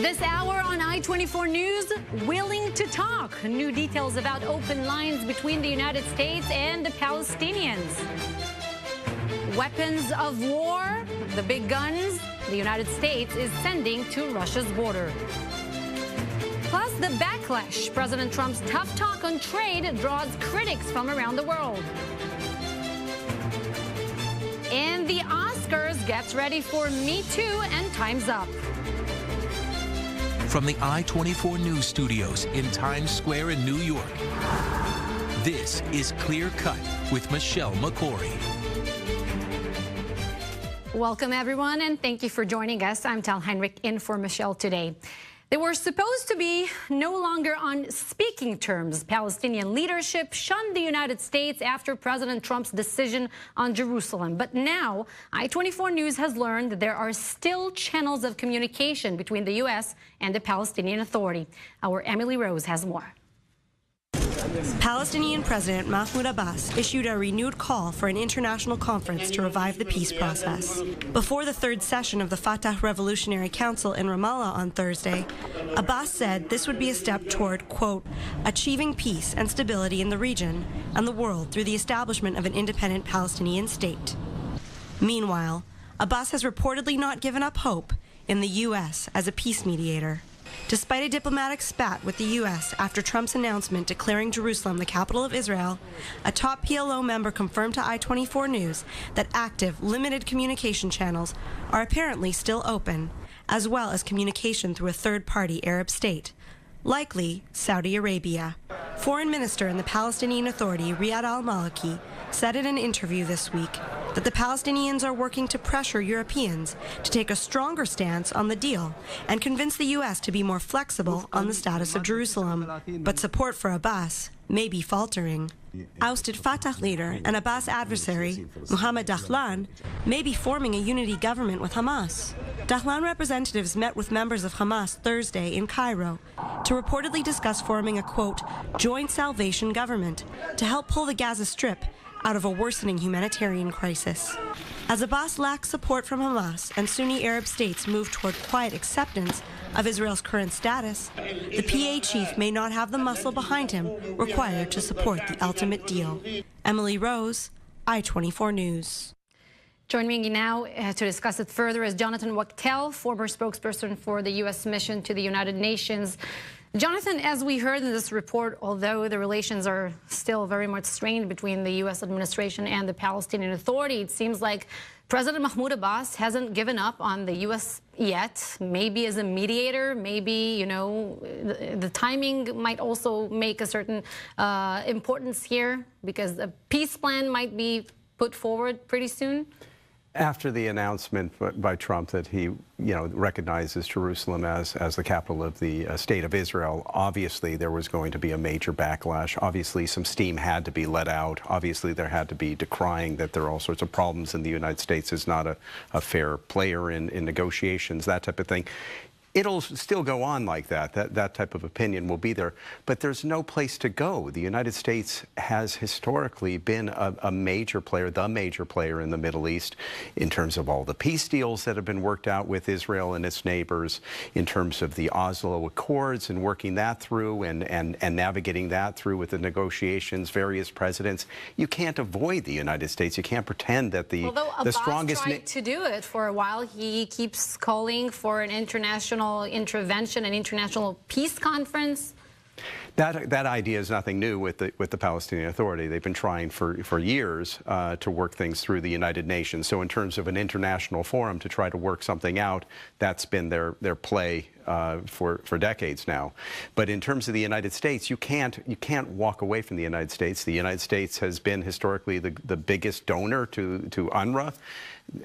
This hour on I-24 News, willing to talk. New details about open lines between the United States and the Palestinians. Weapons of war, the big guns, the United States is sending to Russia's border. Plus, the backlash. President Trump's tough talk on trade draws critics from around the world. And the Oscars gets ready for Me Too and Time's Up. From the I-24 News Studios in Times Square in New York, this is Clear Cut with Michelle McCory. Welcome, everyone, and thank you for joining us. I'm Tal Heinrich in for Michelle today. They were supposed to be no longer on speaking terms. Palestinian leadership shunned the United States after President Trump's decision on Jerusalem. But now, I-24 News has learned that there are still channels of communication between the U.S. and the Palestinian Authority. Our Emily Rose has more. Palestinian President Mahmoud Abbas issued a renewed call for an international conference to revive the peace process. Before the third session of the Fatah Revolutionary Council in Ramallah on Thursday, Abbas said this would be a step toward, quote, achieving peace and stability in the region and the world through the establishment of an independent Palestinian state. Meanwhile, Abbas has reportedly not given up hope in the U.S. as a peace mediator. Despite a diplomatic spat with the U.S. after Trump's announcement declaring Jerusalem the capital of Israel, a top PLO member confirmed to I-24 News that active, limited communication channels are apparently still open, as well as communication through a third-party Arab state, likely Saudi Arabia. Foreign Minister in the Palestinian Authority, Riyad al-Maliki, said in an interview this week that the Palestinians are working to pressure Europeans to take a stronger stance on the deal and convince the U.S. to be more flexible on the status of Jerusalem. But support for Abbas may be faltering. Ousted Fatah leader and Abbas adversary, Mohammed Dahlan, may be forming a unity government with Hamas. Dahlan representatives met with members of Hamas Thursday in Cairo to reportedly discuss forming a, quote, joint salvation government to help pull the Gaza Strip out of a worsening humanitarian crisis. As Abbas lacks support from Hamas and Sunni Arab states move toward quiet acceptance of Israel's current status, the PA chief may not have the muscle behind him required to support the ultimate deal. Emily Rose, I-24 News. Joining me now to discuss it further is Jonathan Wachtel, former spokesperson for the U.S. mission to the United Nations. Jonathan, as we heard in this report, although the relations are still very much strained between the U.S. administration and the Palestinian Authority, it seems like President Mahmoud Abbas hasn't given up on the U.S. yet. Maybe as a mediator, maybe, you know, the timing might also make a certain importance here because a peace plan might be put forward pretty soon. After the announcement by Trump that he, recognizes Jerusalem as the capital of the state of Israel, obviously there was going to be a major backlash. Obviously some steam had to be let out. Obviously there had to be decrying that there are all sorts of problems and the United States is not a fair player in negotiations, that type of thing. It'll still go on like that. That type of opinion will be there. But there's no place to go. The United States has historically been a major player, the major player in the Middle East in terms of all the peace deals that have been worked out with Israel and its neighbors, in terms of the Oslo Accords and working that through and navigating that through with the negotiations, various presidents. You can't avoid the United States. You can't pretend that the strongest... Although Abbas tried to do it for a while, he keeps calling for an international intervention, an international peace conference. That idea is nothing new with the Palestinian Authority. They've been trying for years to work things through the United Nations. So in terms of an international forum to try to work something out, that's been their play for decades now. But in terms of the United States, you can't walk away from the United States. The United States has been historically the biggest donor to UNRWA.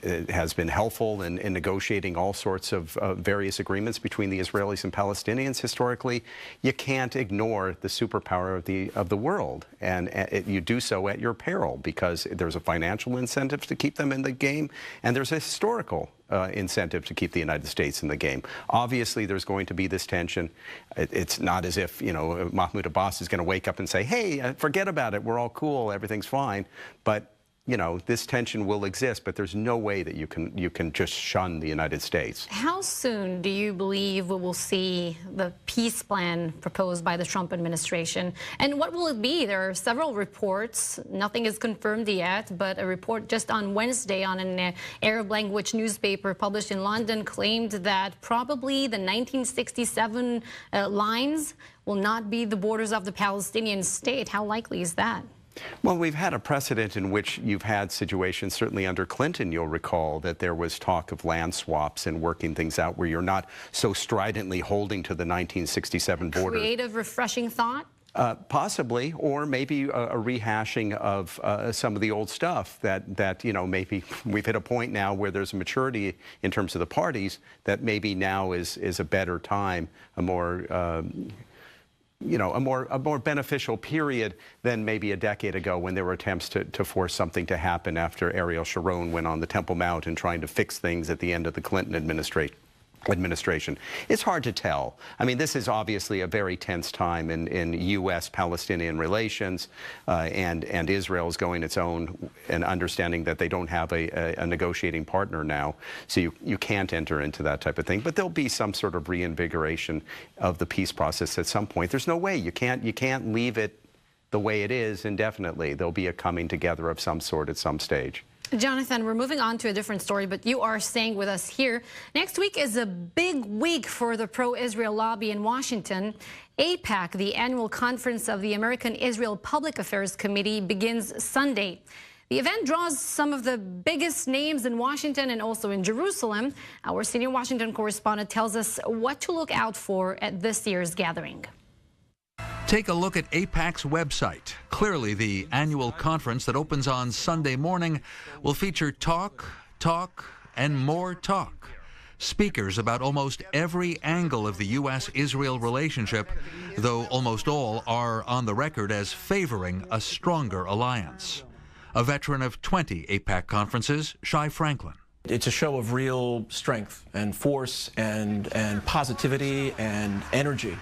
It has been helpful in negotiating all sorts of various agreements between the Israelis and Palestinians historically. You can't ignore the superpower of the world, and you do so at your peril because there's a financial incentive to keep them in the game, and there's a historical incentive to keep the United States in the game. Obviously, there's going to be this tension. It's not as if, Mahmoud Abbas is going to wake up and say, hey, forget about it, we're all cool, everything's fine. But you know, this tension will exist, but there's no way that you can just shun the United States. How soon do you believe we will see the peace plan proposed by the Trump administration? And what will it be? There are several reports. Nothing is confirmed yet, but a report just on Wednesday on an Arab language newspaper published in London claimed that probably the 1967 lines will not be the borders of the Palestinian state. How likely is that? Well, we've had a precedent in which you've had situations, certainly under Clinton, you'll recall, that there was talk of land swaps and working things out where you're not so stridently holding to the 1967 border. Creative, refreshing thought? Possibly, or maybe a rehashing of some of the old stuff that, you know, maybe we've hit a point now where there's a maturity in terms of the parties that maybe now is a better time, a more you know, a more beneficial period than maybe a decade ago when there were attempts to force something to happen after Ariel Sharon went on the Temple Mount and trying to fix things at the end of the Clinton administration. It's hard to tell. I mean, this is obviously a very tense time in U.S.-Palestinian relations, and Israel is going its own and understanding that they don't have a negotiating partner now, so you can't enter into that type of thing. But there'll be some sort of reinvigoration of the peace process at some point. There's no way. You can't leave it the way it is indefinitely. There'll be a coming together of some sort at some stage. Jonathan, we're moving on to a different story, but you are staying with us here. Next week is a big week for the pro-Israel lobby in Washington. AIPAC, the annual conference of the American Israel Public Affairs Committee, begins Sunday. The event draws some of the biggest names in Washington and also in Jerusalem. Our senior Washington correspondent tells us what to look out for at this year's gathering. Take a look at AIPAC's website. Clearly, the annual conference that opens on Sunday morning will feature talk, and more talk. Speakers about almost every angle of the U.S.-Israel relationship, though almost all are on the record as favoring a stronger alliance. A veteran of 20 AIPAC conferences, Shai Franklin. It's a show of real strength and force and positivity and energy.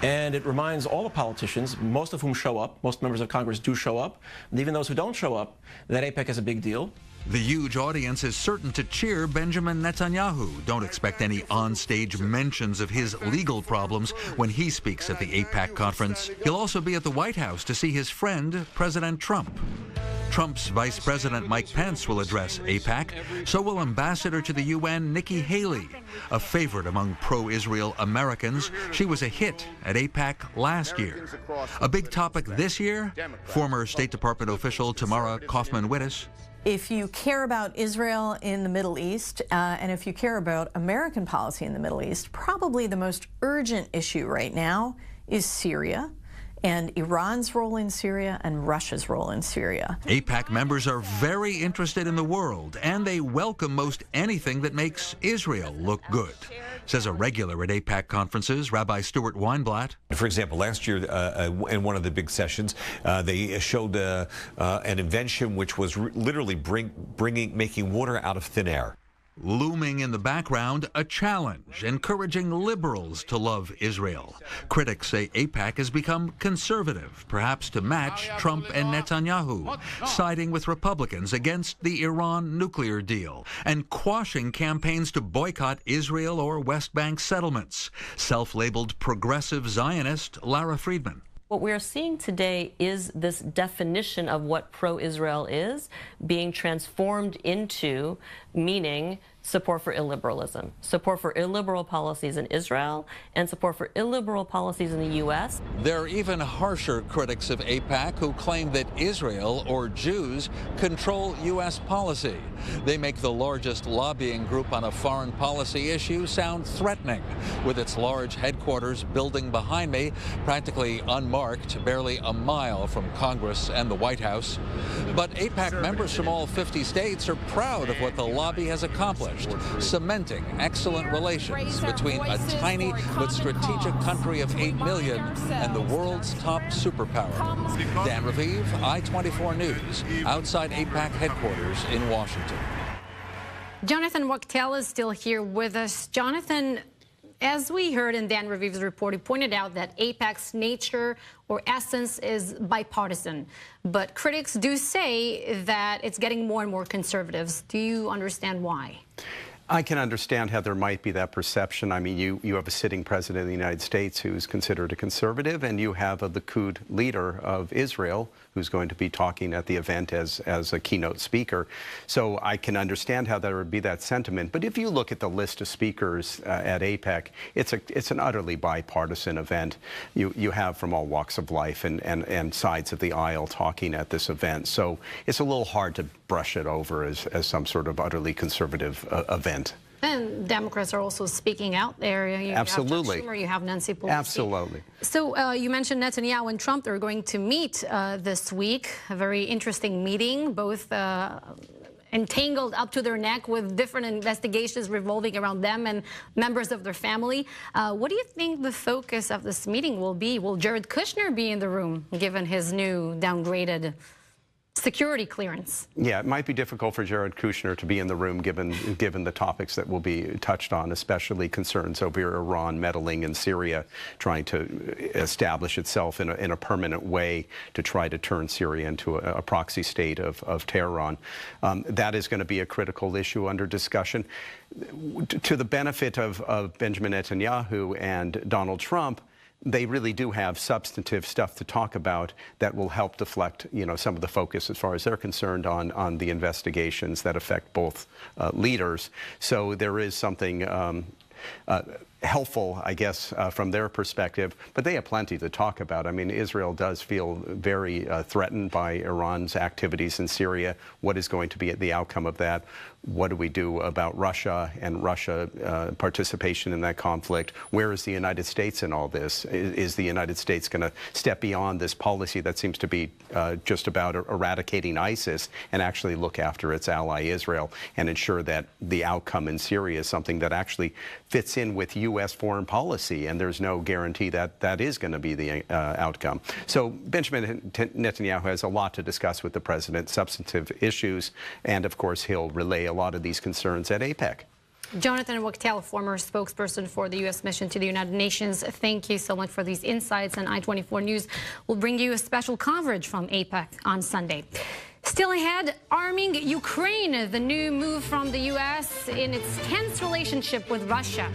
And it reminds all the politicians, most of whom show up, most members of Congress do show up, and even those who don't show up, that AIPAC is a big deal. The huge audience is certain to cheer Benjamin Netanyahu. Don't expect any on-stage mentions of his legal problems when he speaks at the AIPAC conference. He'll also be at the White House to see his friend, President Trump. Trump's Vice President Mike Pence will address AIPAC. So will Ambassador to the UN Nikki Haley, a favorite among pro-Israel Americans. She was a hit at AIPAC last year. A big topic this year, former State Department official Tamara Kaufman-Wittes. If you care about Israel in the Middle East, and if you care about American policy in the Middle East, probably the most urgent issue right now is Syria, and Iran's role in Syria and Russia's role in Syria. AIPAC members are very interested in the world, and they welcome most anything that makes Israel look good, says a regular at AIPAC conferences, Rabbi Stuart Weinblatt. For example, last year in one of the big sessions, they showed an invention which was literally making water out of thin air. Looming in the background, a challenge, encouraging liberals to love Israel. Critics say AIPAC has become conservative, perhaps to match Trump and Netanyahu, siding with Republicans against the Iran nuclear deal, and quashing campaigns to boycott Israel or West Bank settlements. Self-labeled progressive Zionist Lara Friedman. What we're seeing today is this definition of what pro-Israel is being transformed into meaning support for illiberalism, support for illiberal policies in Israel, and support for illiberal policies in the U.S. There are even harsher critics of AIPAC who claim that Israel, or Jews, control U.S. policy. They make the largest lobbying group on a foreign policy issue sound threatening, with its large headquarters building behind me, practically unmarked, barely a mile from Congress and the White House. But AIPAC members from all 50 states are proud of what the lobby has accomplished, cementing excellent relations between a tiny but strategic country of 8 million and the world's top superpower. Dan Raviv, I-24 News, outside AIPAC headquarters in Washington. Jonathan Wachtel is still here with us. Jonathan, as we heard in Dan Reviv's report, he pointed out that AIPAC's nature or essence is bipartisan. But critics do say that it's getting more and more conservatives. Do you understand why? I can understand how there might be that perception. I mean, you have a sitting president of the United States who's considered a conservative, and you have a Likud leader of Israel who's going to be talking at the event as a keynote speaker. So I can understand how there would be that sentiment. But if you look at the list of speakers at AIPAC, it's an utterly bipartisan event. You have from all walks of life and sides of the aisle talking at this event. So it's a little hard to brush it over as some sort of utterly conservative event. And Democrats are also speaking out there. You Absolutely. have Chuck Schumer, you have Nancy Pelosi. Absolutely. So you mentioned Netanyahu and Trump. They're going to meet this week. A very interesting meeting, both entangled up to their neck with different investigations revolving around them and members of their family. What do you think the focus of this meeting will be? Will Jared Kushner be in the room, given his new downgraded security clearance? Yeah, it might be difficult for Jared Kushner to be in the room given the topics that will be touched on, especially concerns over Iran meddling in Syria, trying to establish itself in a permanent way to try to turn Syria into a proxy state of Tehran. That is going to be a critical issue under discussion. To the benefit of Benjamin Netanyahu and Donald Trump, they really do have substantive stuff to talk about that will help deflect, some of the focus as far as they're concerned on the investigations that affect both leaders. So there is something helpful, I guess, from their perspective, but they have plenty to talk about. I mean, Israel does feel very threatened by Iran's activities in Syria. What is going to be the outcome of that? What do we do about Russia and Russia participation in that conflict? Where is the United States in all this? Is the United States going to step beyond this policy that seems to be just about eradicating ISIS and actually look after its ally Israel and ensure that the outcome in Syria is something that actually fits in with U.S. foreign policy, and there's no guarantee that that is going to be the outcome. So Benjamin Netanyahu has a lot to discuss with the president, substantive issues, and of course he'll relay a lot of these concerns at AIPAC. Jonathan Wachtel, former spokesperson for the U.S. mission to the United Nations, thank you so much for these insights, and I-24 News will bring you a special coverage from AIPAC on Sunday. Still ahead, arming Ukraine, the new move from the U.S. in its tense relationship with Russia.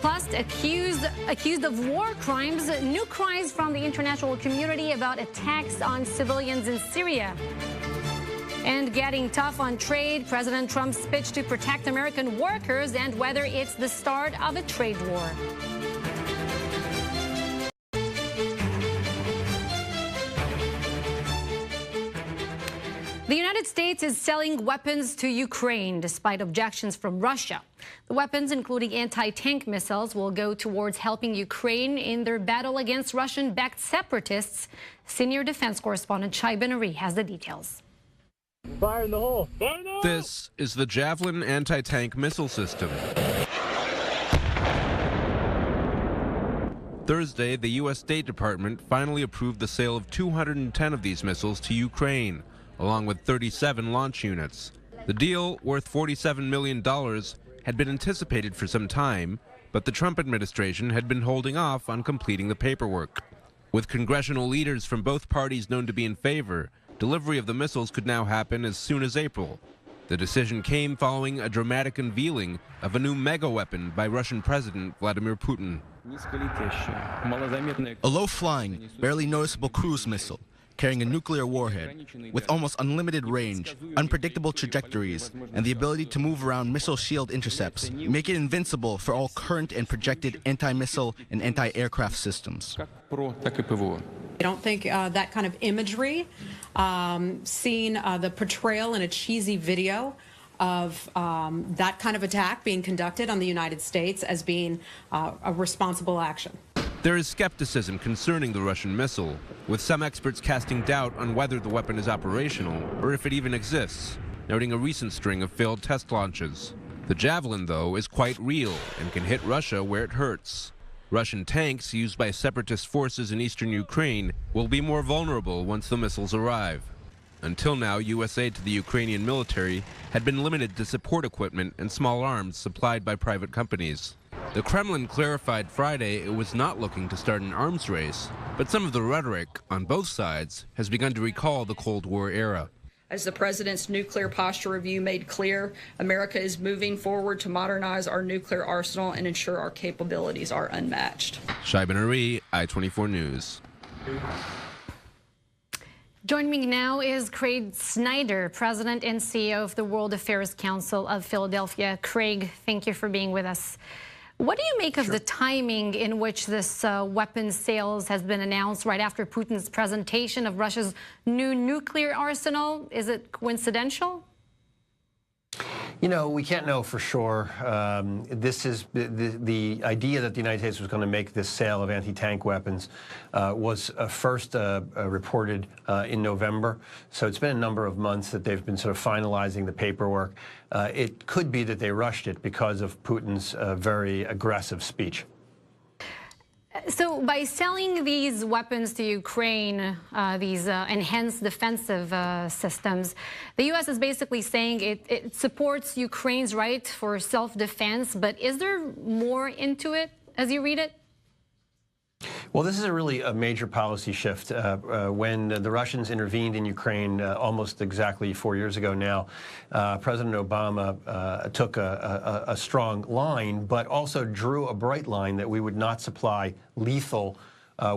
Plus, accused of war crimes, new cries from the international community about attacks on civilians in Syria. And getting tough on trade, President Trump's speech to protect American workers and whether it's the start of a trade war. The United States is selling weapons to Ukraine despite objections from Russia. The weapons, including anti-tank missiles, will go towards helping Ukraine in their battle against Russian-backed separatists. Senior defense correspondent Shai Ben-Ari has the details. Fire in the hole. Fire in the hole. This is the Javelin anti-tank missile system. Thursday, the U.S. State Department finally approved the sale of 210 of these missiles to Ukraine, along with 37 launch units. The deal, worth $47 million, had been anticipated for some time, but the Trump administration had been holding off on completing the paperwork. With congressional leaders from both parties known to be in favor, delivery of the missiles could now happen as soon as April. The decision came following a dramatic unveiling of a new mega weapon by Russian President Vladimir Putin. A low-flying, barely noticeable cruise missile carrying a nuclear warhead with almost unlimited range, unpredictable trajectories, and the ability to move around missile shield intercepts make it invincible for all current and projected anti-missile and anti-aircraft systems. I don't think that kind of imagery, seeing the portrayal in a cheesy video of that kind of attack being conducted on the United States as being a responsible action. There is skepticism concerning the Russian missile, with some experts casting doubt on whether the weapon is operational or if it even exists, noting a recent string of failed test launches. The Javelin, though, is quite real and can hit Russia where it hurts. Russian tanks used by separatist forces in eastern Ukraine will be more vulnerable once the missiles arrive. Until now, U.S. aid to the Ukrainian military had been limited to support equipment and small arms supplied by private companies. The Kremlin clarified Friday it was not looking to start an arms race, but some of the rhetoric on both sides has begun to recall the Cold War era. As the president's nuclear posture review made clear, America is moving forward to modernize our nuclear arsenal and ensure our capabilities are unmatched. Shaiban Ari, I-24 News. Joining me now is Craig Snyder, President and CEO of the World Affairs Council of Philadelphia. Craig, thank you for being with us. What do you make of the timing in which this weapons sales has been announced right after Putin's presentation of Russia's new nuclear arsenal? Is it coincidental? You know, we can't know for sure. This is the idea that the United States was going to make this sale of anti-tank weapons was first reported in November. So it's been a number of months that they've been sort of finalizing the paperwork. It could be that they rushed it because of Putin's very aggressive speech. So by selling these weapons to Ukraine, these enhanced defensive systems, the U.S. is basically saying it supports Ukraine's right for self-defense. But is there more into it as you read it? Well, this is really a major policy shift. When the Russians intervened in Ukraine almost exactly 4 years ago now, President Obama took a strong line, but also drew a bright line that we would not supply lethal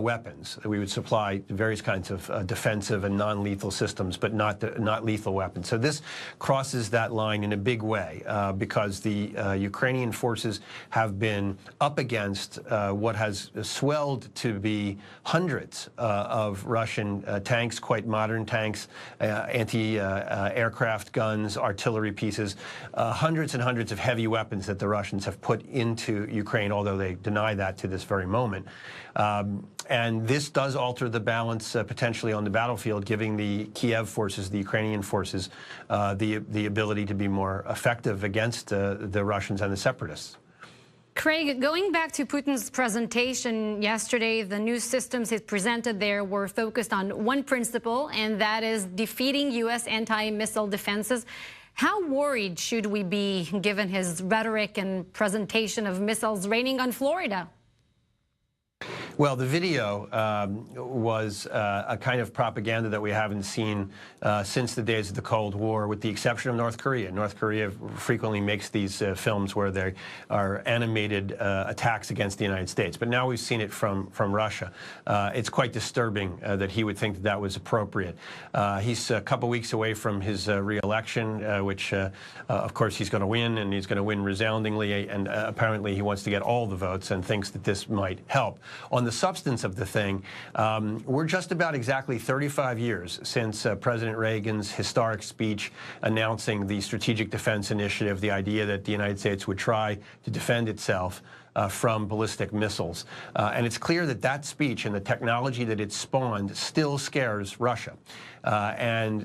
weapons. We would supply various kinds of defensive and non-lethal systems, but not lethal weapons. So this crosses that line in a big way because the Ukrainian forces have been up against what has swelled to be hundreds of Russian tanks, quite modern tanks, anti-aircraft guns, artillery pieces, hundreds and hundreds of heavy weapons that the Russians have put into Ukraine, although they deny that to this very moment. And this does alter the balance potentially on the battlefield, giving the Kiev forces, the Ukrainian forces, the ability to be more effective against the Russians and the separatists. Craig, going back to Putin's presentation yesterday, the new systems he presented there were focused on one principle, and that is defeating U.S. anti-missile defenses. How worried should we be given his rhetoric and presentation of missiles raining on Florida? Well, the video was a kind of propaganda that we haven't seen since the days of the Cold War, with the exception of North Korea. North Korea frequently makes these films where they are animated attacks against the United States. But now we've seen it from Russia. It's quite disturbing that he would think that that was appropriate. He's a couple weeks away from his re-election, which, of course, he's going to win, and he's going to win resoundingly. And apparently he wants to get all the votes and thinks that this might help. On the substance of the thing, we're just about exactly 35 years since President Reagan's historic speech announcing the Strategic Defense Initiative, the idea that the United States would try to defend itself from ballistic missiles. And it's clear that that speech and the technology that it spawned still scares Russia. And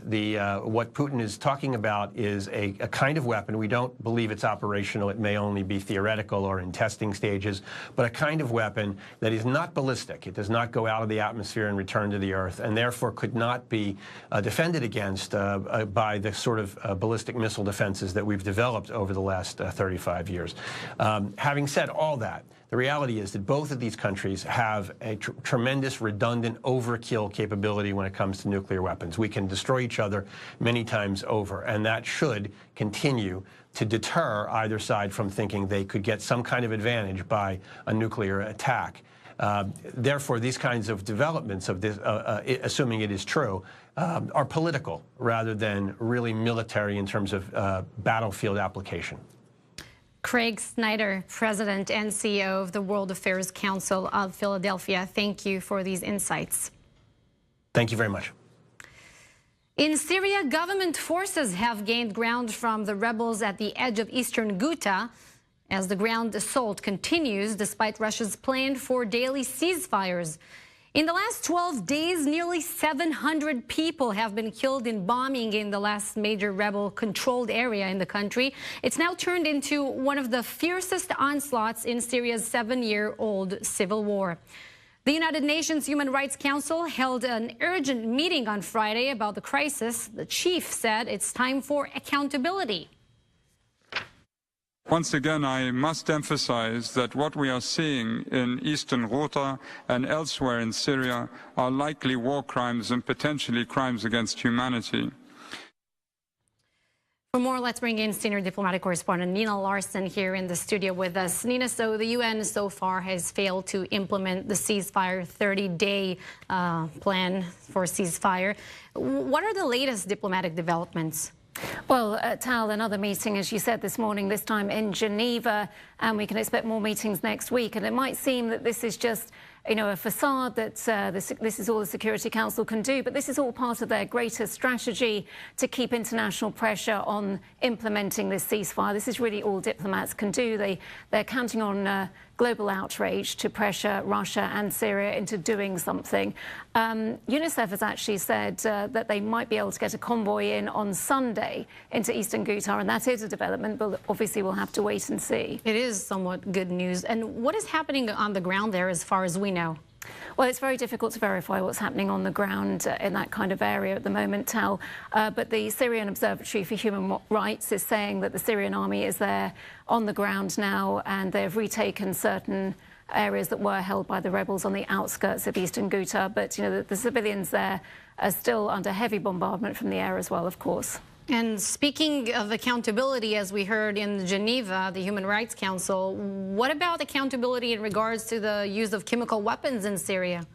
what Putin is talking about is a kind of weapon. We don't believe it's operational. It may only be theoretical or in testing stages, but a kind of weapon that is not ballistic. It does not go out of the atmosphere and return to the Earth, and therefore could not be defended against by the sort of ballistic missile defenses that we've developed over the last 35 years. Having said all that, the reality is that both of these countries have a tremendous redundant overkill capability when it comes to nuclear weapons. We can destroy each other many times over, and that should continue to deter either side from thinking they could get some kind of advantage by a nuclear attack. Therefore, these kinds of developments of this, assuming it is true, are political rather than really military in terms of battlefield application. Craig Snyder, President and CEO of the World Affairs Council of Philadelphia. Thank you for these insights. Thank you very much. In Syria, government forces have gained ground from the rebels at the edge of eastern Ghouta as the ground assault continues despite Russia's plan for daily ceasefires. In the last 12 days, nearly 700 people have been killed in bombing in the last major rebel-controlled area in the country. It's now turned into one of the fiercest onslaughts in Syria's 7-year-old civil war. The United Nations Human Rights Council held an urgent meeting on Friday about the crisis. The chief said it's time for accountability. Once again, I must emphasize that what we are seeing in eastern Ghouta and elsewhere in Syria are likely war crimes and potentially crimes against humanity. For more, let's bring in senior diplomatic correspondent Nina Larson here in the studio with us. Nina, so the UN so far has failed to implement the ceasefire 30-day plan for ceasefire. What are the latest diplomatic developments? Well, Tal, another meeting, as you said this morning, this time in Geneva, and we can expect more meetings next week. And it might seem that this is just, you know, a facade that this is all the Security Council can do, but this is all part of their greater strategy to keep international pressure on implementing this ceasefire. This is really all diplomats can do. They're counting on global outrage to pressure Russia and Syria into doing something. UNICEF has actually said that they might be able to get a convoy in on Sunday into eastern Ghouta, and that is a development, but obviously we'll have to wait and see. It is somewhat good news. And what is happening on the ground there as far as we know? Well, it's very difficult to verify what's happening on the ground in that kind of area at the moment, Tal. But the Syrian Observatory for Human Rights is saying that the Syrian army is there on the ground now, and they've retaken certain areas that were held by the rebels on the outskirts of eastern Ghouta. But, you know, the civilians there are still under heavy bombardment from the air as well, of course. And speaking of accountability, as we heard in Geneva, the Human Rights Council, what about accountability in regards to the use of chemical weapons in Syria?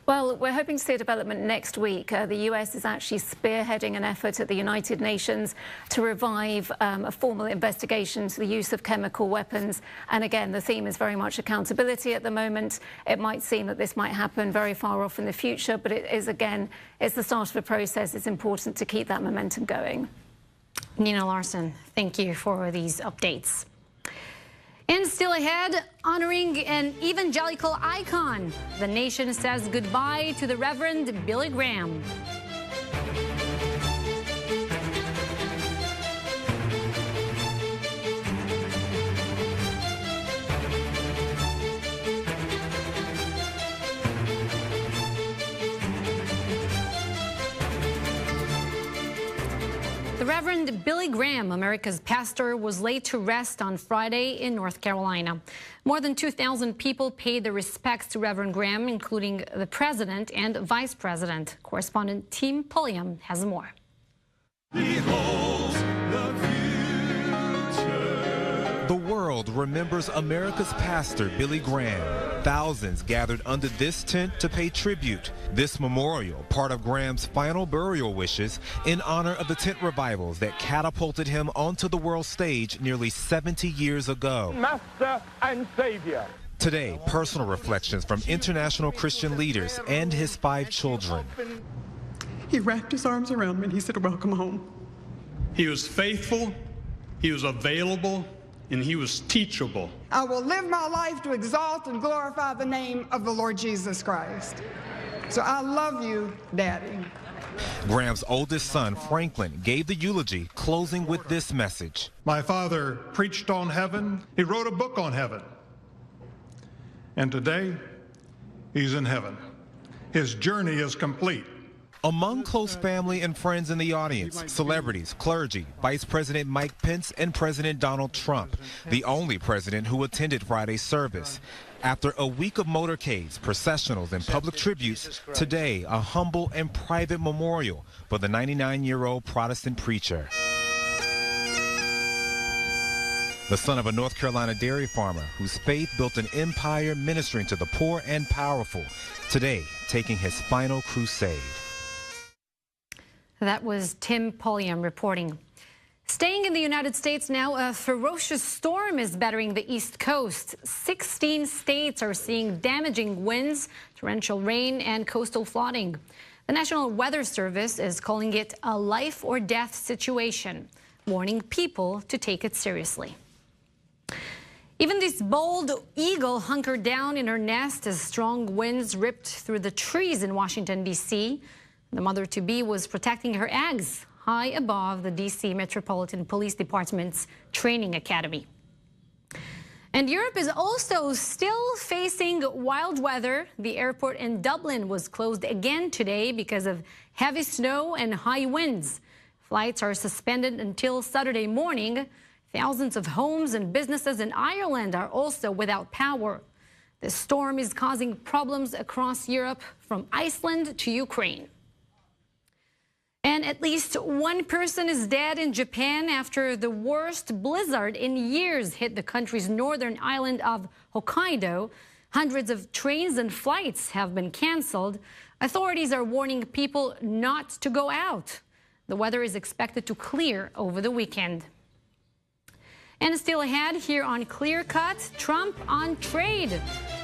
Well, we're hoping to see a development next week. The US is actually spearheading an effort at the United Nations to revive a formal investigation to the use of chemical weapons. And again, the theme is very much accountability at the moment. It might seem that this might happen very far off in the future, but it is, again, it's the start of a process. It's important to keep that momentum going. Nina Larson, thank you for these updates. And still ahead, honoring an evangelical icon. The nation says goodbye to the Reverend Billy Graham. The Reverend Billy Graham, America's pastor, was laid to rest on Friday in North Carolina. More than 2,000 people paid their respects to Reverend Graham, including the president and vice president. Correspondent Tim Pulliam has more. The world remembers America's pastor, Billy Graham. Thousands gathered under this tent to pay tribute. This memorial, part of Graham's final burial wishes in honor of the tent revivals that catapulted him onto the world stage nearly 70 years ago. Master and Savior. Today, personal reflections from international Christian leaders and his 5 children. He wrapped his arms around me and he said, "Welcome home." He was faithful, he was available, and he was teachable. I will live my life to exalt and glorify the name of the Lord Jesus Christ. So I love you, Daddy. Graham's oldest son, Franklin, gave the eulogy, closing with this message. My father preached on heaven. He wrote a book on heaven. And today, he's in heaven. His journey is complete. Among close family and friends in the audience, celebrities, clergy, Vice President Mike Pence and President Donald Trump, the only president who attended Friday's service. After a week of motorcades, processionals, and public tributes, today a humble and private memorial for the 99-year-old Protestant preacher. The son of a North Carolina dairy farmer whose faith built an empire ministering to the poor and powerful, today taking his final crusade. That was Tim Pulliam reporting. Staying in the United States now, a ferocious storm is battering the East Coast. 16 states are seeing damaging winds, torrential rain, and coastal flooding. The National Weather Service is calling it a life or death situation, warning people to take it seriously. Even this bold eagle hunkered down in her nest as strong winds ripped through the trees in Washington, D.C. The mother-to-be was protecting her eggs high above the D.C. Metropolitan Police Department's training academy. And Europe is also still facing wild weather. The airport in Dublin was closed again today because of heavy snow and high winds. Flights are suspended until Saturday morning. Thousands of homes and businesses in Ireland are also without power. The storm is causing problems across Europe, from Iceland to Ukraine. And at least one person is dead in Japan after the worst blizzard in years hit the country's northern island of Hokkaido. Hundreds of trains and flights have been canceled. Authorities are warning people not to go out. The weather is expected to clear over the weekend. And still ahead here on Clear Cut, Trump on trade.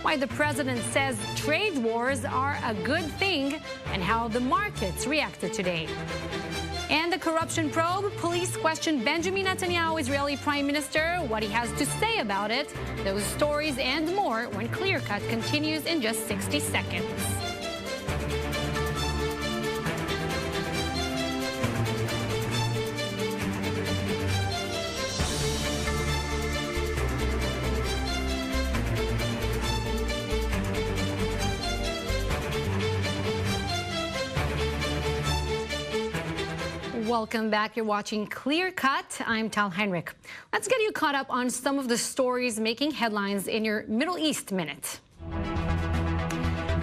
Why the president says trade wars are a good thing and how the markets reacted today. And the corruption probe, police question Benjamin Netanyahu, Israeli prime minister, what he has to say about it. Those stories and more when Clear Cut continues in just 60 seconds. Welcome back. You're watching Clear Cut. I'm Tal Heinrich. Let's get you caught up on some of the stories making headlines in your Middle East Minute.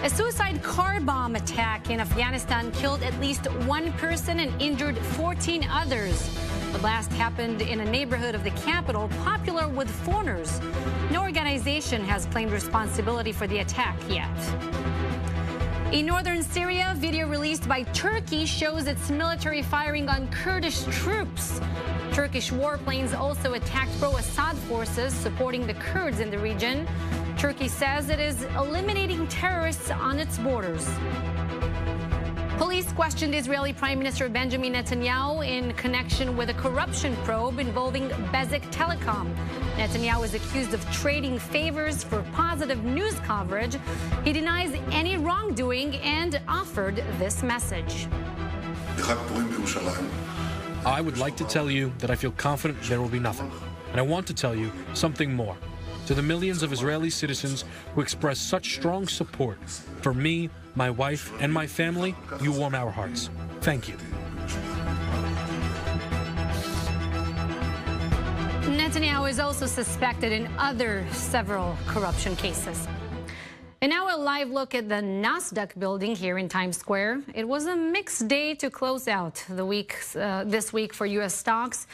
A suicide car bomb attack in Afghanistan killed at least one person and injured 14 others. The blast happened in a neighborhood of the capital popular with foreigners. No organization has claimed responsibility for the attack yet. In northern Syria, video released by Turkey shows its military firing on Kurdish troops. Turkish warplanes also attacked pro-Assad forces supporting the Kurds in the region. Turkey says it is eliminating terrorists on its borders. Police questioned Israeli Prime Minister Benjamin Netanyahu in connection with a corruption probe involving Bezeq Telecom. Netanyahu is accused of trading favors for positive news coverage. He denies any wrongdoing and offered this message. I would like to tell you that I feel confident there will be nothing. And I want to tell you something more. To the millions of Israeli citizens who express such strong support for me, my wife, and my family, you warm our hearts. Thank you. Netanyahu is also suspected in several corruption cases. And now a live look at the Nasdaq building here in Times Square. It was a mixed day to close out the week this week for U.S. stocks.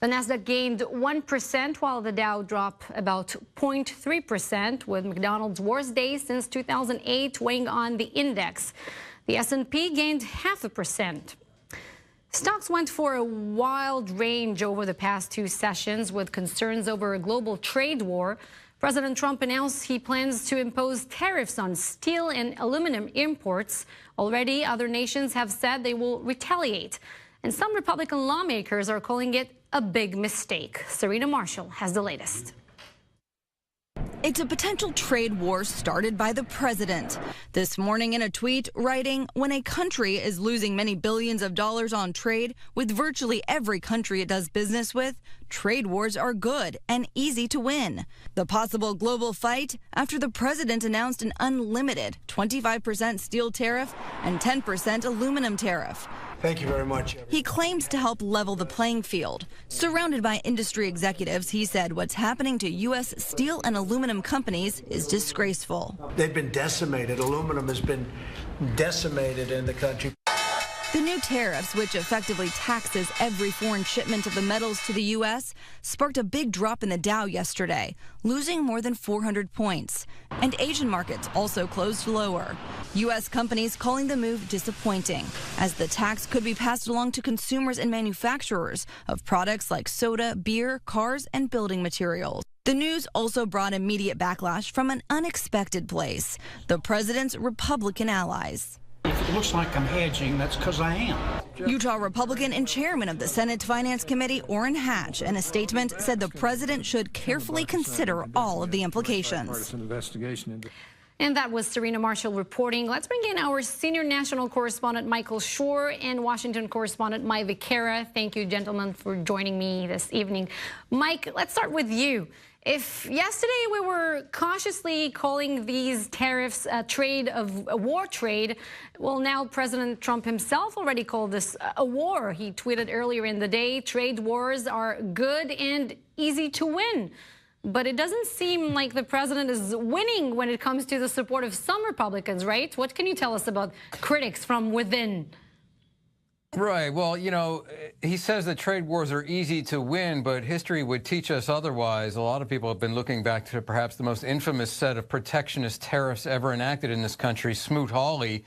The Nasdaq gained 1%, while the Dow dropped about 0.3%, with McDonald's worst day since 2008 weighing on the index. The S&P gained 0.5%. Stocks went for a wild range over the past two sessions, with concerns over a global trade war. President Trump announced he plans to impose tariffs on steel and aluminum imports. Already, other nations have said they will retaliate. And some Republican lawmakers are calling it a big mistake. Serena Marshall has the latest. It's a potential trade war started by the president. This morning in a tweet, writing, when a country is losing many billions of dollars on trade with virtually every country it does business with, trade wars are good and easy to win. The possible global fight after the president announced an unlimited 25% steel tariff and 10% aluminum tariff. Thank you very much. He claims to help level the playing field. Surrounded by industry executives, he said what's happening to U.S. steel and aluminum companies is disgraceful. They've been decimated. Aluminum has been decimated in the country. The new tariffs, which effectively taxes every foreign shipment of the metals to the U.S., sparked a big drop in the Dow yesterday, losing more than 400 points. And Asian markets also closed lower. U.S. companies calling the move disappointing, as the tax could be passed along to consumers and manufacturers of products like soda, beer, cars, and building materials. The news also brought immediate backlash from an unexpected place: the president's Republican allies. If it looks like I'm hedging, that's because I am. Utah Republican and chairman of the Senate Finance Committee, Orrin Hatch, in a statement said the president should carefully consider all of the implications. And that was Serena Marshall reporting. Let's bring in our senior national correspondent, Michael Shore, and Washington correspondent, Mai Viqueira. Thank you, gentlemen, for joining me this evening. Mike, let's start with you. If yesterday we were cautiously calling these tariffs a war trade, well, now President Trump himself already called this a war. He tweeted earlier in the day, trade wars are good and easy to win. But it doesn't seem like the president is winning when it comes to the support of some Republicans, right? What can you tell us about critics from within? Right. Well, you know, he says that trade wars are easy to win, but history would teach us otherwise. A lot of people have been looking back to perhaps the most infamous set of protectionist tariffs ever enacted in this country, Smoot-Hawley,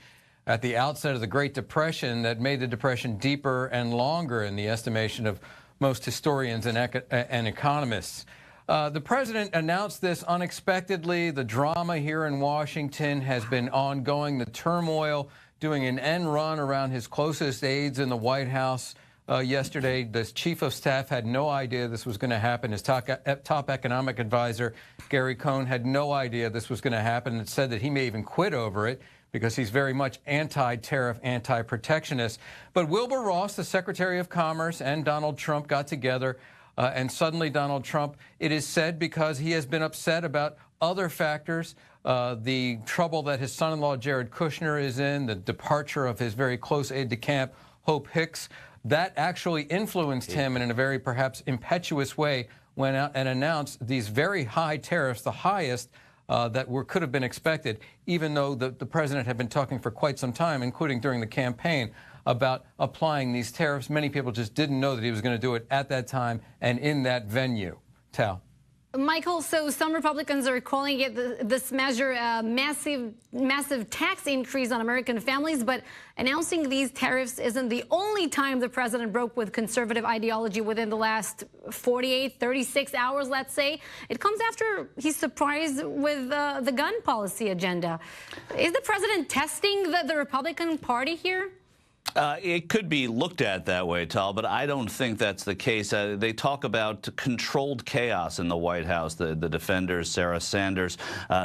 at the outset of the Great Depression, that made the Depression deeper and longer in the estimation of most historians and economists. The president announced this unexpectedly. The drama here in Washington has been ongoing. The turmoil, doing an end run around his closest aides in the White House yesterday. The chief of staff had no idea this was going to happen. His top economic advisor, Gary Cohn, had no idea this was going to happen and said that he may even quit over it because he's very much anti-tariff, anti-protectionist. But Wilbur Ross, the Secretary of Commerce, and Donald Trump got together. And suddenly Donald Trump, it is said because he has been upset about other factors, the trouble that his son-in-law Jared Kushner is in, the departure of his very close aide-de-camp, Hope Hicks, that actually influenced him in a very perhaps impetuous way, went out and announced these very high tariffs, the highest that could have been expected, even though the president had been talking for quite some time, including during the campaign, about applying these tariffs. Many people just didn't know that he was going to do it at that time and in that venue. Tal. Michael, so some Republicans are calling it this measure a massive tax increase on American families, but announcing these tariffs isn't the only time the president broke with conservative ideology within the last 48, 36 hours, let's say. It comes after he's surprised with the gun policy agenda. Is the president testing the Republican Party here? It could be looked at that way, Tal, but I don't think that's the case. They talk about controlled chaos in the White House. The defender, Sarah Sanders,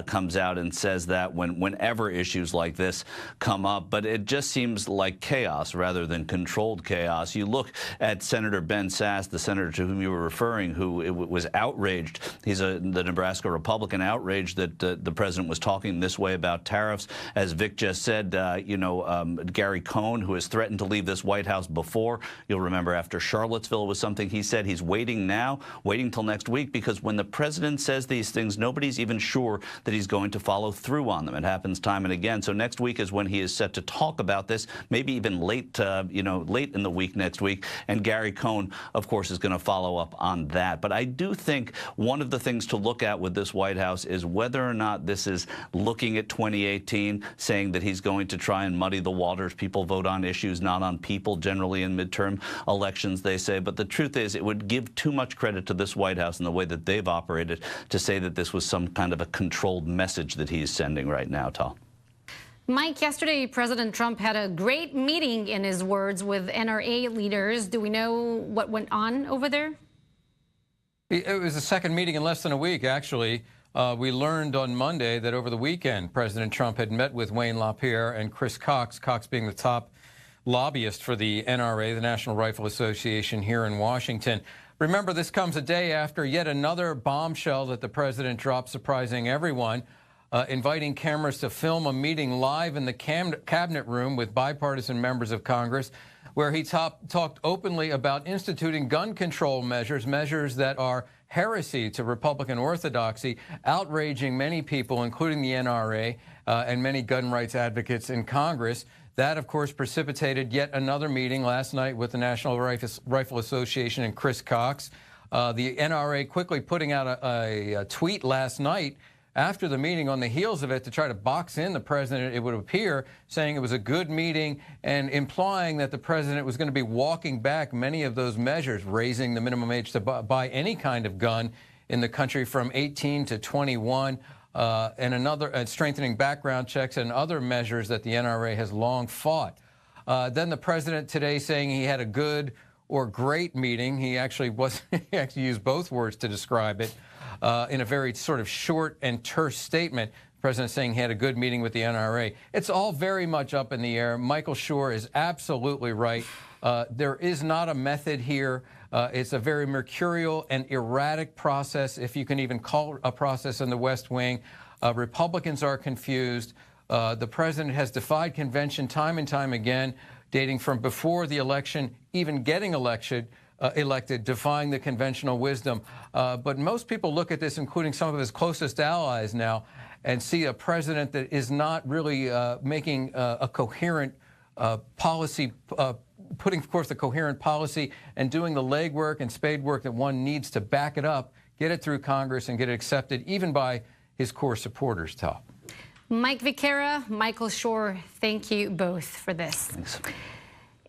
comes out and says that whenever issues like this come up, but it just seems like chaos rather than controlled chaos. You look at Senator Ben Sasse, the senator to whom you were referring, who was outraged. He's the Nebraska Republican, outraged that the president was talking this way about tariffs. As Vic just said, Gary Cohn, who has threatened to leave this White House before. You'll remember after Charlottesville was something he said. He's waiting now, waiting till next week, because when the president says these things, nobody's even sure that he's going to follow through on them. It happens time and again. So next week is when he is set to talk about this, maybe even late in the week next week. And Gary Cohn, of course, is going to follow up on that. But I do think one of the things to look at with this White House is whether or not this is looking at 2018, saying that he's going to try and muddy the waters. People vote on issues, not on people, generally in midterm elections, they say. But the truth is, it would give too much credit to this White House and the way that they've operated to say that this was some kind of a controlled message that he's sending right now, Tal. Mike, yesterday President Trump had a great meeting, in his words, with NRA leaders. Do we know what went on over there? It was the second meeting in less than a week, actually. We learned on Monday that over the weekend, President Trump had met with Wayne LaPierre and Chris Cox, Cox being the top lobbyist for the NRA, the National Rifle Association here in Washington. Remember, this comes a day after yet another bombshell that the president dropped, surprising everyone, inviting cameras to film a meeting live in the cabinet room with bipartisan members of Congress, where he talked openly about instituting gun control measures that are heresy to Republican orthodoxy, outraging many people, including the NRA and many gun rights advocates in Congress. That, of course, precipitated yet another meeting last night with the National Rifle Association and Chris Cox. The NRA quickly putting out a tweet last night after the meeting on the heels of it to try to box in the president, it would appear, saying it was a good meeting and implying that the president was going to be walking back many of those measures, raising the minimum age to buy any kind of gun in the country from 18 to 21. And strengthening background checks and other measures that the NRA has long fought. Then the president today saying he had a good or great meeting. He actually used both words to describe it in a very sort of short and terse statement. President saying he had a good meeting with the NRA. It's all very much up in the air. Michael Schor is absolutely right. There is not a method here. It's a very mercurial and erratic process, if you can even call it a process in the West Wing. Republicans are confused. The president has defied convention time and time again, dating from before the election, even getting elected, defying the conventional wisdom. But most people look at this, including some of his closest allies now, and see a president that is not really making a coherent policy, putting forth a coherent policy and doing the legwork and spade work that one needs to back it up, get it through Congress, and get it accepted even by his core supporters, Tal. Mike Viqueira, Michael Schor, thank you both for this. Thanks.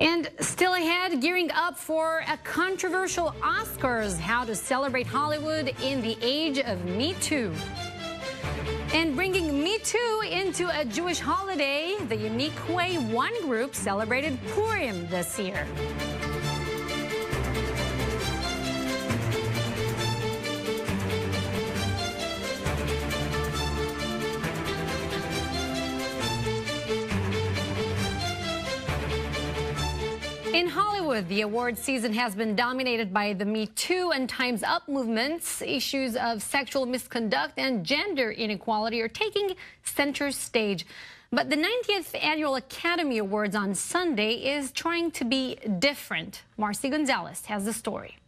And still ahead, gearing up for a controversial Oscars, how to celebrate Hollywood in the age of Me Too. And bringing Me Too into a Jewish holiday, the unique way one group celebrated Purim this year. In Hollywood, the award season has been dominated by the Me Too and Time's Up movements. Issues of sexual misconduct and gender inequality are taking center stage. But the 90th Annual Academy Awards on Sunday is trying to be different. Marcy Gonzalez has the story.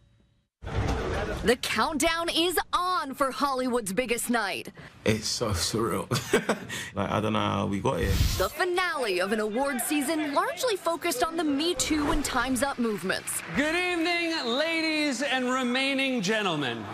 The countdown is on for Hollywood's biggest night. It's so surreal. I don't know how we got here. The finale of an award season largely focused on the Me Too and Time's Up movements. Good evening, ladies and remaining gentlemen.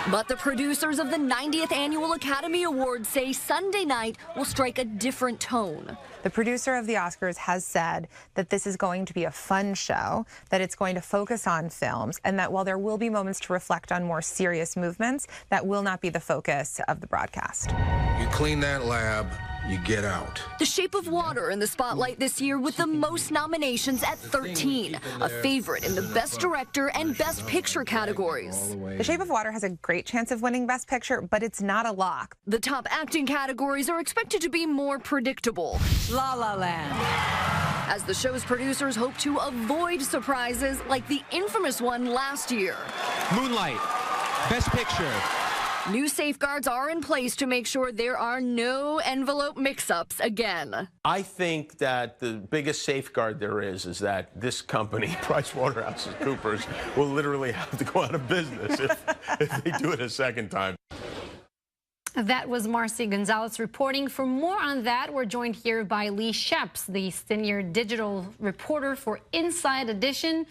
But the producers of the 90th Annual Academy Awards say Sunday night will strike a different tone. The producer of the Oscars has said that this is going to be a fun show, that it's going to focus on films, and that while there will be moments to reflect on more serious movements, that will not be the focus of the broadcast. You clean that lab, you get out. The Shape of Water in the spotlight this year with the most nominations at 13, a favorite in the Best Director and Best Picture categories. The Shape of Water has a great chance of winning Best Picture, but it's not a lock. The top acting categories are expected to be more predictable. La La Land. As the show's producers hope to avoid surprises like the infamous one last year. Moonlight, Best Picture. New safeguards are in place to make sure there are no envelope mix-ups again. I think that the biggest safeguard there is that this company, PricewaterhouseCoopers, will literally have to go out of business if they do it a second time. That was Marcy Gonzalez reporting. For more on that, we're joined here by Lee Sheps, the senior digital reporter for Inside Edition.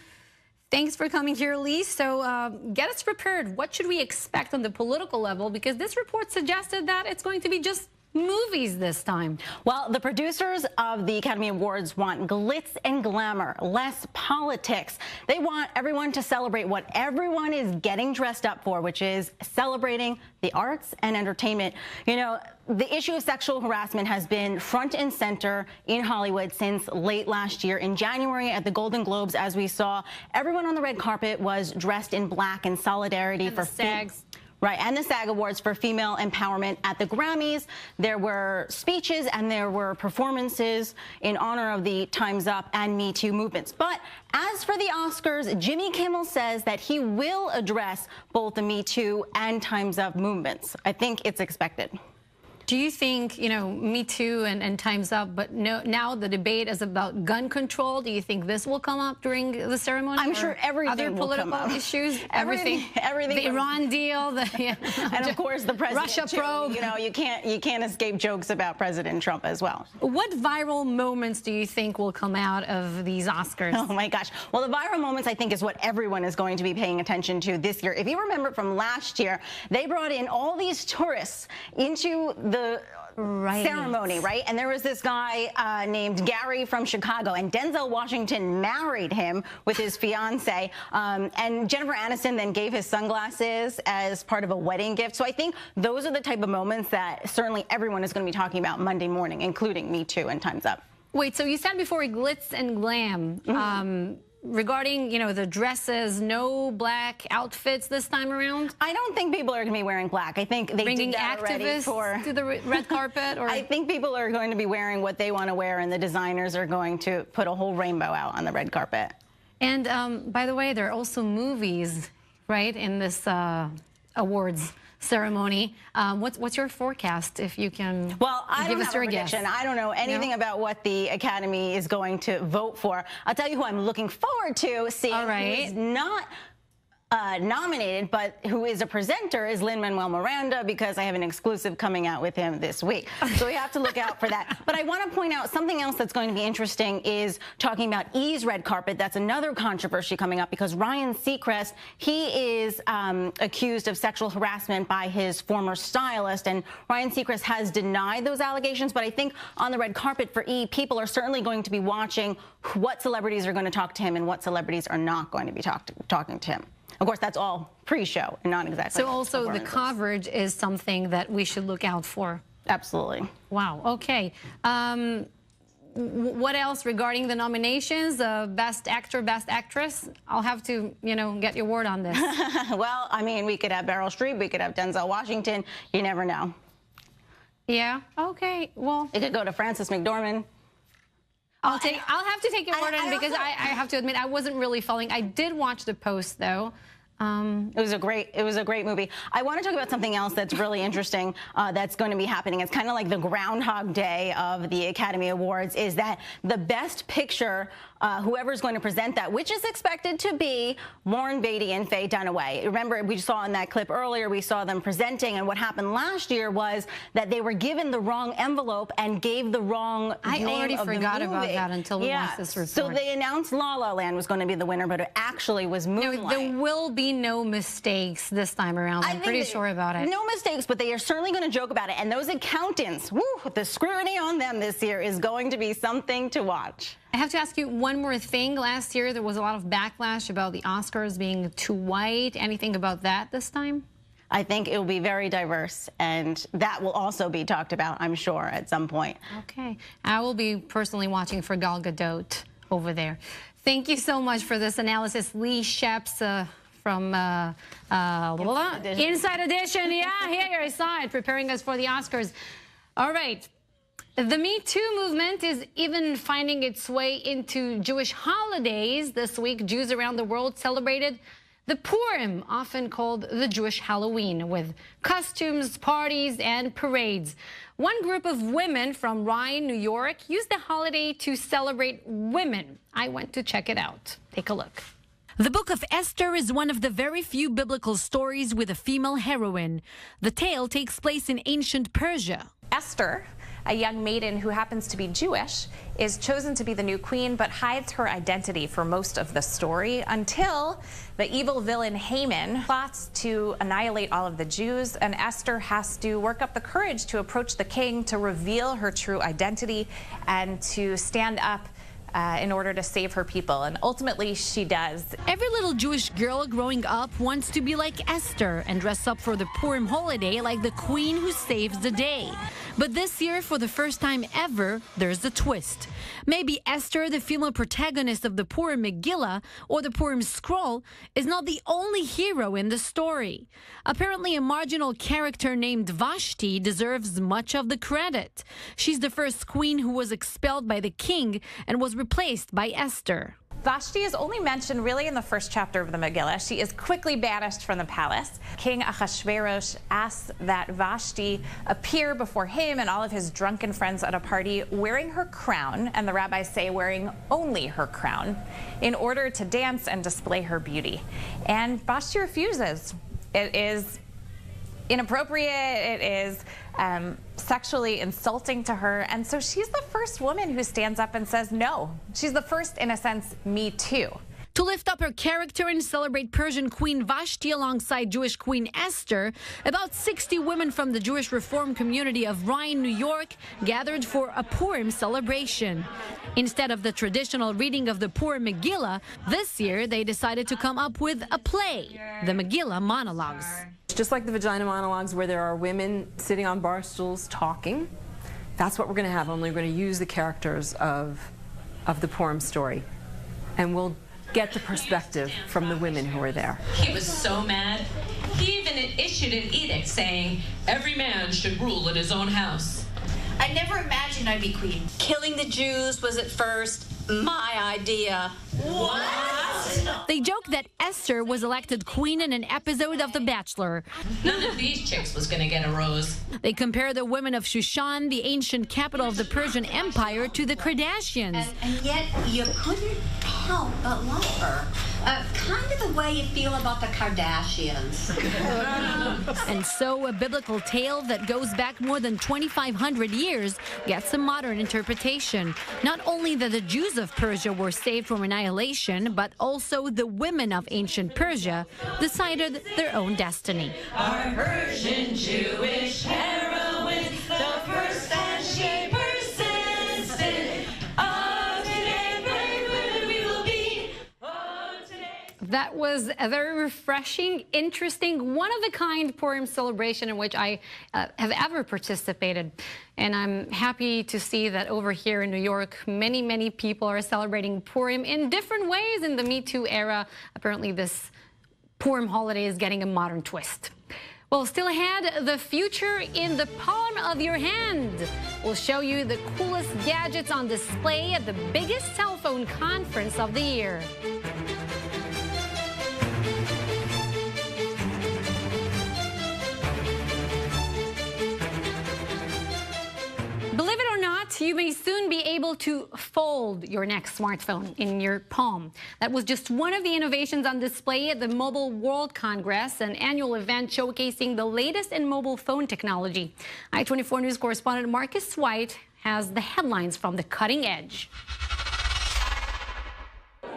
Thanks for coming here, Lee. So get us prepared. What should we expect on the political level? Because this report suggested that it's going to be just movies this time. Well, the producers of the Academy Awards want glitz and glamour, less politics. They want everyone to celebrate what everyone is getting dressed up for, which is celebrating the arts and entertainment. You know, the issue of sexual harassment has been front and center in Hollywood since late last year. In January at the Golden Globes, as we saw, everyone on the red carpet was dressed in black in solidarity and for the SAGs. Right, and the SAG Awards for female empowerment. At the Grammys, there were speeches and there were performances in honor of the Time's Up and Me Too movements. But as for the Oscars, Jimmy Kimmel says that he will address both the Me Too and Time's Up movements. I think it's expected. Do you think, you know, Me Too and Time's Up, but no, now the debate is about gun control? Do you think this will come up during the ceremony? I'm sure everything other will political come up. issues, everything. The Iran deal, and of course the president. Russia probe. You know, you can't escape jokes about President Trump as well. What viral moments do you think will come out of these Oscars? Oh my gosh. Well, the viral moments I think is what everyone is going to be paying attention to this year. If you remember from last year, they brought in all these tourists into the ceremony, right? And there was this guy named Gary from Chicago, and Denzel Washington married him with his fiance. And Jennifer Aniston then gave his sunglasses as part of a wedding gift. So I think those are the type of moments that certainly everyone is going to be talking about Monday morning, including Me Too and Time's Up. Wait, so you said before glitz and glam. regarding, the dresses, no black outfits this time around? I don't think people are going to be wearing black. I think they bringing did that already activists to the red carpet? Or I think people are going to be wearing what they want to wear, and the designers are going to put a whole rainbow out on the red carpet. And by the way, there are also movies, right, in this awards ceremony. What's your forecast, if you can give us your guess? I don't know anything about what the Academy is going to vote for. I'll tell you who I'm looking forward to seeing who is not nominated, but who is a presenter, is Lin-Manuel Miranda, because I have an exclusive coming out with him this week. So we have to look out for that. But I want to point out something else that's going to be interesting is talking about E's red carpet. That's another controversy coming up because Ryan Seacrest, he is accused of sexual harassment by his former stylist, and Ryan Seacrest has denied those allegations. But I think on the red carpet for E, people are certainly going to be watching what celebrities are going to talk to him and what celebrities are not going to be talking to him. Of course, that's all pre-show and not exactly. So also the coverage is something that we should look out for. Absolutely. Wow. Okay. What else regarding the nominations? Best Actor, Best Actress? I'll have to, get your word on this. Well, I mean, we could have Meryl Streep, we could have Denzel Washington. You never know. Yeah. Okay. Well, it could go to Frances McDormand. I'll have to take your word on because I have to admit I wasn't really following. I did watch the post though. It was a great movie. I want to talk about something else that's really interesting that's going to be happening. It's kind of like the Groundhog Day of the Academy Awards, is that the Best Picture, whoever's going to present that, which is expected to be Warren Beatty and Faye Dunaway. Remember, we saw in that clip earlier, we saw them presenting, and what happened last year was that they were given the wrong envelope and gave the wrong name I already of the forgot movie. about that until we watched this report. So they announced La La Land was going to be the winner, but it actually was Moonlight. No, there will be no mistakes this time around. I'm pretty sure about it. No mistakes, but they are certainly going to joke about it. And those accountants, woo, the scrutiny on them this year is going to be something to watch. I have to ask you one more thing. Last year, there was a lot of backlash about the Oscars being too white. Anything about that this time? I think it will be very diverse, and that will also be talked about, I'm sure, at some point. Okay. I will be personally watching for Gal Gadot over there. Thank you so much for this analysis. Lee Sheps from Inside Edition. Yeah, here I saw it, preparing us for the Oscars. All right. The Me Too movement is even finding its way into Jewish holidays. This week, Jews around the world celebrated the Purim, often called the Jewish Halloween, with costumes, parties, and parades. One group of women from Rye, New York, used the holiday to celebrate women. I went to check it out. Take a look. The Book of Esther is one of the very few biblical stories with a female heroine. The tale takes place in ancient Persia. Esther, a young maiden who happens to be Jewish, is chosen to be the new queen but hides her identity for most of the story until the evil villain Haman plots to annihilate all of the Jews, and Esther has to work up the courage to approach the king to reveal her true identity and to stand up in order to save her people, and ultimately she does. Every little Jewish girl growing up wants to be like Esther and dress up for the Purim holiday like the queen who saves the day. But this year, for the first time ever, there's a twist. Maybe Esther, the female protagonist of the Purim Megillah or the Purim Scroll, is not the only hero in the story. Apparently, a marginal character named Vashti deserves much of the credit. She's the first queen who was expelled by the king and was replaced by Esther. Vashti is only mentioned really in the first chapter of the Megillah. She is quickly banished from the palace. King Ahasuerus asks that Vashti appear before him and all of his drunken friends at a party wearing her crown, and the rabbis say wearing only her crown, in order to dance and display her beauty. And Vashti refuses. It is inappropriate, it is sexually insulting to her, and so she's the first woman who stands up and says no. She's the first, in a sense, Me Too. To lift up her character and celebrate Persian Queen Vashti alongside Jewish Queen Esther, about 60 women from the Jewish Reform community of Rye, New York, gathered for a Purim celebration. Instead of the traditional reading of the Purim Megillah, this year they decided to come up with a play, the Megillah Monologues. Just like the vagina monologues where there are women sitting on bar stools talking, that's what we're going to have, only we're going to use the characters of the Purim story. And we'll get the perspective from the women who were there. He was so mad, he even issued an edict saying every man should rule in his own house. I never imagined I'd be queen. Killing the Jews was at first my idea. What? They joke that Esther was elected queen in an episode of The Bachelor. None of these chicks was going to get a rose. They compare the women of Shushan, the ancient capital of the Persian Empire, to the Kardashians. And yet you couldn't help but love her. Kind of the way you feel about the Kardashians. And so a biblical tale that goes back more than 2,500 years gets a modern interpretation. Not only that the Jews of Persia were saved from annihilation, but also the women of ancient Persia decided their own destiny. Our Persian Jewish heroine, the first that she persisted. Oh, today, brave women we will be. Oh, today. That was a very refreshing, interesting, one-of-a-kind Purim celebration in which I have ever participated. And I'm happy to see that over here in New York, many, many people are celebrating Purim in different ways in the Me Too era. Apparently, this Purim holiday is getting a modern twist. Well, still ahead, the future in the palm of your hand. We'll show you the coolest gadgets on display at the biggest cell phone conference of the year. Believe it or not, you may soon be able to fold your next smartphone in your palm. That was just one of the innovations on display at the Mobile World Congress, an annual event showcasing the latest in mobile phone technology. I-24 News correspondent Marcus White has the headlines from the cutting edge.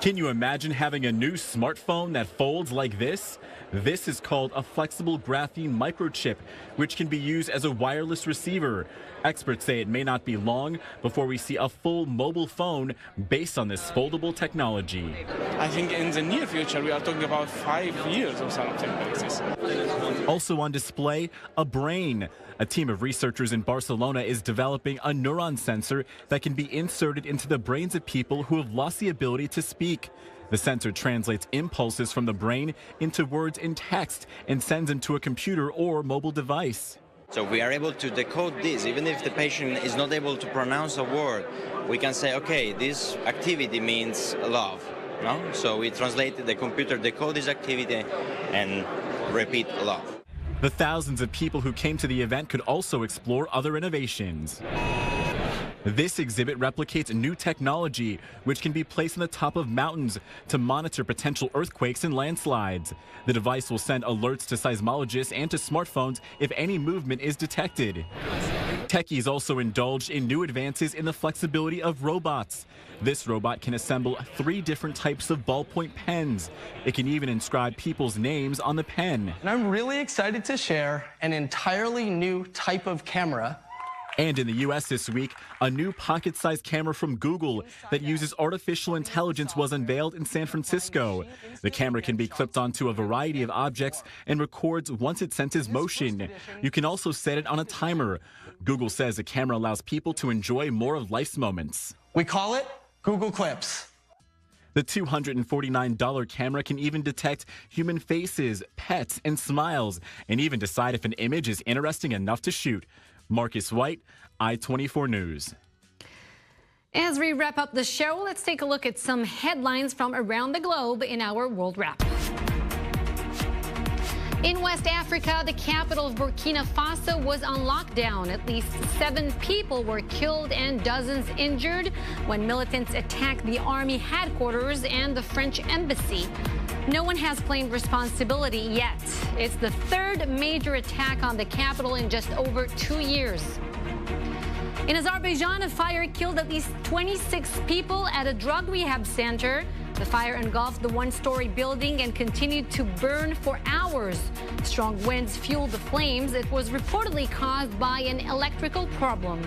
Can you imagine having a new smartphone that folds like this? This is called a flexible graphene microchip, which can be used as a wireless receiver. Experts say it may not be long before we see a full mobile phone based on this foldable technology. I think in the near future, we are talking about 5 years or something like this. Also on display, a brain. A team of researchers in Barcelona is developing a neuron sensor that can be inserted into the brains of people who have lost the ability to speak. The sensor translates impulses from the brain into words in text and sends them to a computer or mobile device. So we are able to decode this, even if the patient is not able to pronounce a word. We can say, okay, this activity means love. No? So we translate, the computer decode this activity and repeat love. The thousands of people who came to the event could also explore other innovations. This exhibit replicates new technology, which can be placed on the top of mountains to monitor potential earthquakes and landslides. The device will send alerts to seismologists and to smartphones if any movement is detected. Techies also indulged in new advances in the flexibility of robots. This robot can assemble 3 different types of ballpoint pens. It can even inscribe people's names on the pen. And I'm really excited to share an entirely new type of camera. And in the U.S. this week, a new pocket-sized camera from Google that uses artificial intelligence was unveiled in San Francisco. The camera can be clipped onto a variety of objects and records once it senses motion. You can also set it on a timer. Google says the camera allows people to enjoy more of life's moments. We call it Google Clips. The $249 camera can even detect human faces, pets, and smiles, and even decide if an image is interesting enough to shoot. Marcus White, I-24 News. As we wrap up the show, let's take a look at some headlines from around the globe in our World Wrap. In West Africa, the capital of Burkina Faso was on lockdown. At least 7 people were killed and dozens injured when militants attacked the army headquarters and the French embassy. No one has claimed responsibility yet. It's the 3rd major attack on the capital in just over 2 years. In Azerbaijan, a fire killed at least 26 people at a drug rehab center. The fire engulfed the 1-story building and continued to burn for hours. Strong winds fueled the flames. It was reportedly caused by an electrical problem.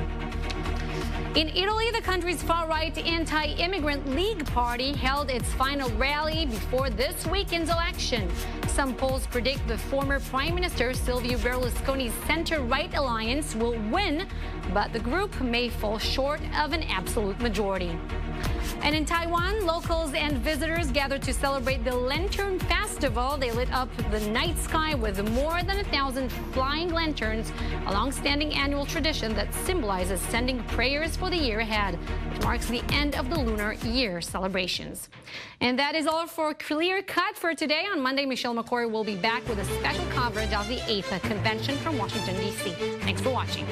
In Italy, the country's far-right anti-immigrant League Party held its final rally before this weekend's election. Some polls predict the former Prime Minister Silvio Berlusconi's center-right alliance will win, but the group may fall short of an absolute majority. And in Taiwan, locals and visitors gathered to celebrate the Lantern Festival. They lit up the night sky with more than 1,000 flying lanterns, a long-standing annual tradition that symbolizes sending prayers for the year ahead. It marks the end of the Lunar Year celebrations. And that is all for Clear Cut for today. On Monday, Michelle McCoy will be back with a special coverage of the 8th convention from Washington, D.C. Thanks for watching.